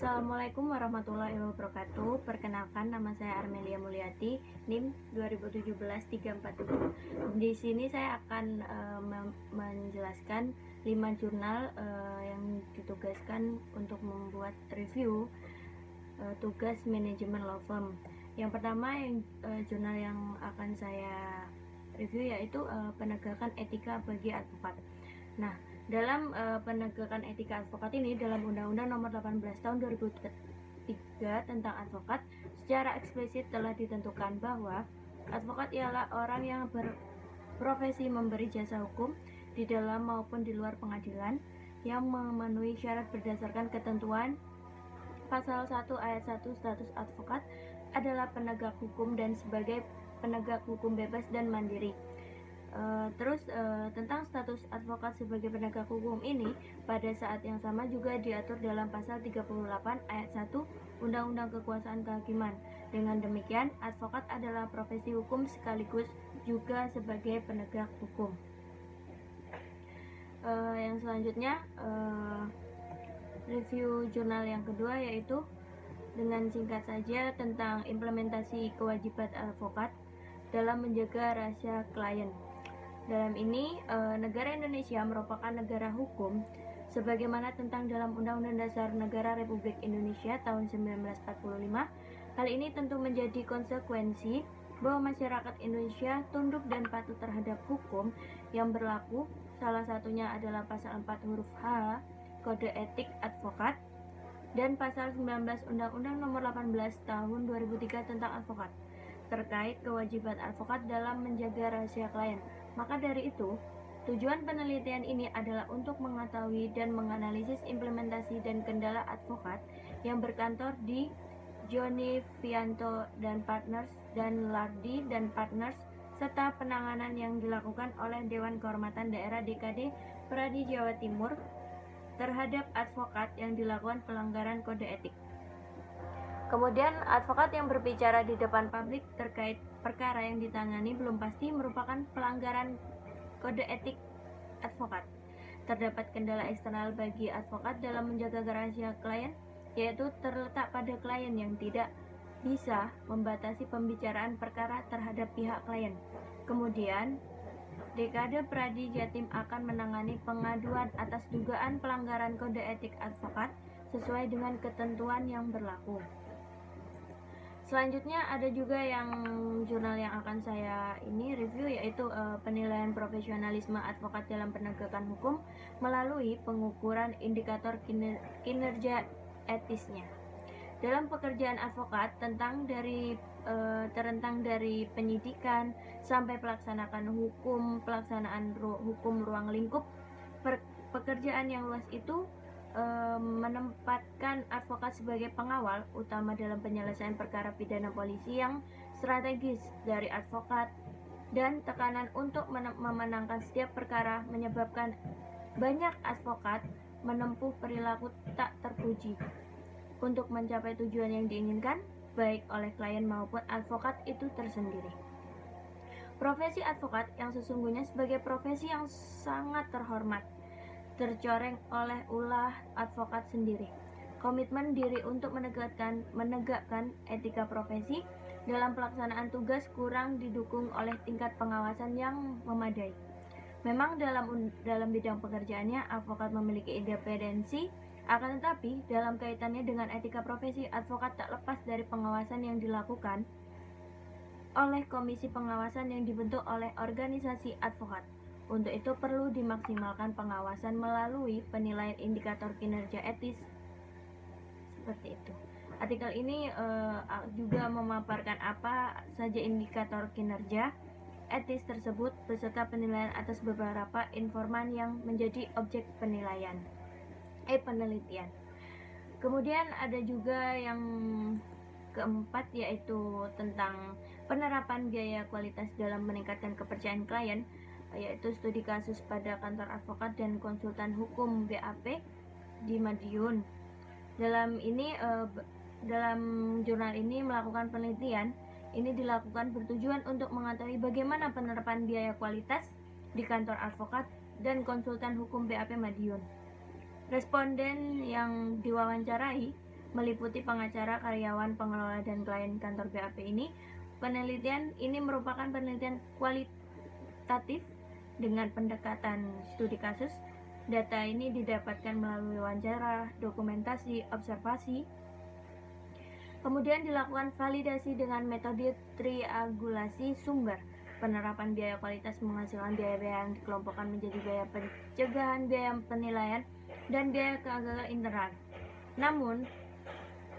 Assalamualaikum warahmatullahi wabarakatuh. Perkenalkan, nama saya Armelia Mulyati, NIM 2017-347. Di sini saya akan menjelaskan 5 jurnal yang ditugaskan untuk membuat review tugas manajemen law firm. Yang pertama, jurnal yang akan saya review yaitu penegakan etika bagi advokat. Nah, dalam penegakan etika advokat ini, dalam Undang-Undang Nomor 18 Tahun 2003 tentang advokat, secara eksplisit telah ditentukan bahwa advokat ialah orang yang berprofesi memberi jasa hukum di dalam maupun di luar pengadilan yang memenuhi syarat berdasarkan ketentuan Pasal 1 Ayat 1 status advokat adalah penegak hukum dan sebagai penegak hukum bebas dan mandiri. Tentang status advokat sebagai penegak hukum ini pada saat yang sama juga diatur dalam pasal 38 ayat 1 Undang-Undang Kekuasaan Kehakiman. Dengan demikian, advokat adalah profesi hukum sekaligus juga sebagai penegak hukum. Yang selanjutnya, review jurnal yang kedua yaitu dengan singkat saja tentang implementasi kewajiban advokat dalam menjaga rahasia klien. Dalam ini, negara Indonesia merupakan negara hukum sebagaimana tentang dalam Undang-Undang Dasar Negara Republik Indonesia tahun 1945. Hal ini tentu menjadi konsekuensi bahwa masyarakat Indonesia tunduk dan patuh terhadap hukum yang berlaku. Salah satunya adalah pasal 4 huruf H Kode Etik Advokat dan pasal 19 Undang-Undang Nomor 18 Tahun 2003 tentang advokat terkait kewajiban advokat dalam menjaga rahasia klien. Maka dari itu, tujuan penelitian ini adalah untuk mengetahui dan menganalisis implementasi dan kendala advokat yang berkantor di Joni Fianto dan Partners dan Lardi dan Partners serta penanganan yang dilakukan oleh Dewan Kehormatan Daerah DKD Pradi Jawa Timur terhadap advokat yang dilakukan pelanggaran kode etik. Kemudian, advokat yang berbicara di depan publik terkait perkara yang ditangani belum pasti merupakan pelanggaran kode etik advokat. Terdapat kendala eksternal bagi advokat dalam menjaga rahasia klien, yaitu terletak pada klien yang tidak bisa membatasi pembicaraan perkara terhadap pihak klien. Kemudian, Dekade Pradi Jatim akan menangani pengaduan atas dugaan pelanggaran kode etik advokat sesuai dengan ketentuan yang berlaku. Selanjutnya ada juga yang jurnal yang akan saya review yaitu penilaian profesionalisme advokat dalam penegakan hukum melalui pengukuran indikator kinerja etisnya. Dalam pekerjaan advokat terentang dari penyidikan sampai pelaksanaan hukum ruang lingkup, pekerjaan yang luas itu menempatkan advokat sebagai pengawal utama dalam penyelesaian perkara pidana polisi yang strategis dari advokat, dan tekanan untuk memenangkan setiap perkara menyebabkan banyak advokat menempuh perilaku tak terpuji untuk mencapai tujuan yang diinginkan baik oleh klien maupun advokat itu tersendiri. Profesi advokat yang sesungguhnya sebagai profesi yang sangat terhormat tercoreng oleh ulah advokat sendiri. Komitmen diri untuk menegakkan etika profesi dalam pelaksanaan tugas kurang didukung oleh tingkat pengawasan yang memadai. Memang dalam bidang pekerjaannya advokat memiliki independensi, akan tetapi dalam kaitannya dengan etika profesi, advokat tak lepas dari pengawasan yang dilakukan oleh komisi pengawasan yang dibentuk oleh organisasi advokat. Untuk itu perlu dimaksimalkan pengawasan melalui penilaian indikator kinerja etis seperti itu. Artikel ini juga memaparkan apa saja indikator kinerja etis tersebut beserta penilaian atas beberapa informan yang menjadi objek penelitian. Kemudian ada juga yang keempat yaitu tentang penerapan biaya kualitas dalam meningkatkan kepercayaan klien, yaitu studi kasus pada kantor advokat dan konsultan hukum BAP di Madiun. Dalam jurnal ini melakukan penelitian. Ini dilakukan bertujuan untuk mengetahui bagaimana penerapan biaya kualitas di kantor advokat dan konsultan hukum BAP Madiun. Responden yang diwawancarai meliputi pengacara, karyawan, pengelola, dan klien kantor BAP ini. Penelitian ini merupakan penelitian kualitatif dengan pendekatan studi kasus. Data ini didapatkan melalui wawancara, dokumentasi, observasi. Kemudian dilakukan validasi dengan metode triangulasi sumber. Penerapan biaya kualitas menghasilkan biaya-biaya yang dikelompokkan menjadi biaya pencegahan, biaya penilaian, dan biaya kegagalan internal. Namun,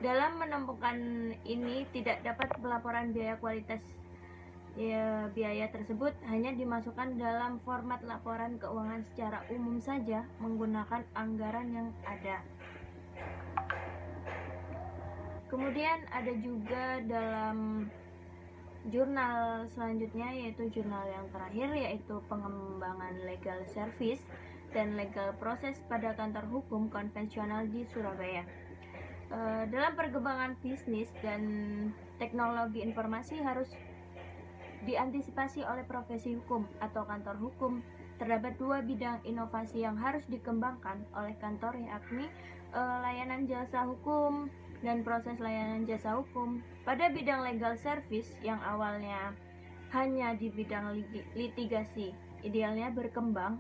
dalam menemukan ini tidak dapat pelaporan biaya kualitas biaya tersebut hanya dimasukkan dalam format laporan keuangan secara umum saja menggunakan anggaran yang ada. Kemudian ada juga dalam jurnal selanjutnya, yaitu jurnal yang terakhir, yaitu pengembangan legal service dan legal proses pada kantor hukum konvensional di Surabaya. Dalam perkembangan bisnis dan teknologi informasi harus diantisipasi oleh profesi hukum atau kantor hukum. Terdapat dua bidang inovasi yang harus dikembangkan oleh kantor, yakni layanan jasa hukum dan proses layanan jasa hukum. Pada bidang legal service yang awalnya hanya di bidang litigasi, idealnya berkembang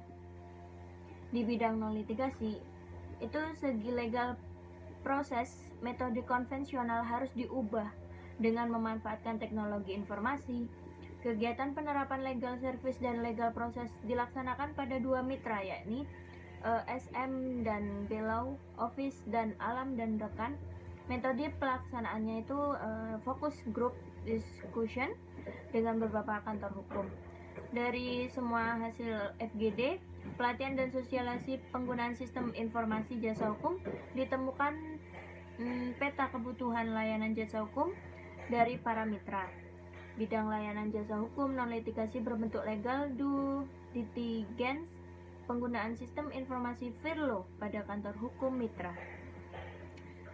di bidang non-litigasi. Itu segi legal proses, metode konvensional harus diubah dengan memanfaatkan teknologi informasi. Kegiatan penerapan legal service dan legal proses dilaksanakan pada dua mitra, yakni SM dan Belau, Office dan Alam dan Rekan. Metode pelaksanaannya itu fokus group discussion dengan beberapa kantor hukum. Dari semua hasil FGD, pelatihan dan sosialisasi penggunaan sistem informasi jasa hukum, ditemukan peta kebutuhan layanan jasa hukum dari para mitra. Bidang layanan jasa hukum non-litigasi berbentuk legal due diligence, penggunaan sistem informasi Firlo pada kantor hukum mitra.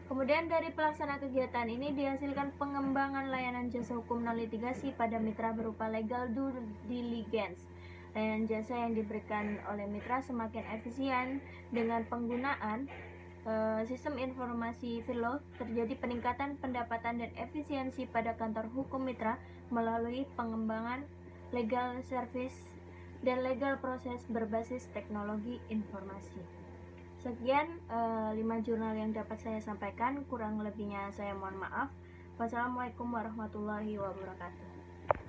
Kemudian dari pelaksana kegiatan ini dihasilkan pengembangan layanan jasa hukum non-litigasi pada mitra berupa legal due diligence. Layanan jasa yang diberikan oleh mitra semakin efisien dengan penggunaan sistem informasi Firlo. Terjadi peningkatan pendapatan dan efisiensi pada kantor hukum mitra melalui pengembangan legal service dan legal proses berbasis teknologi informasi. Sekian 5 jurnal yang dapat saya sampaikan, kurang lebihnya saya mohon maaf. Wassalamualaikum warahmatullahi wabarakatuh.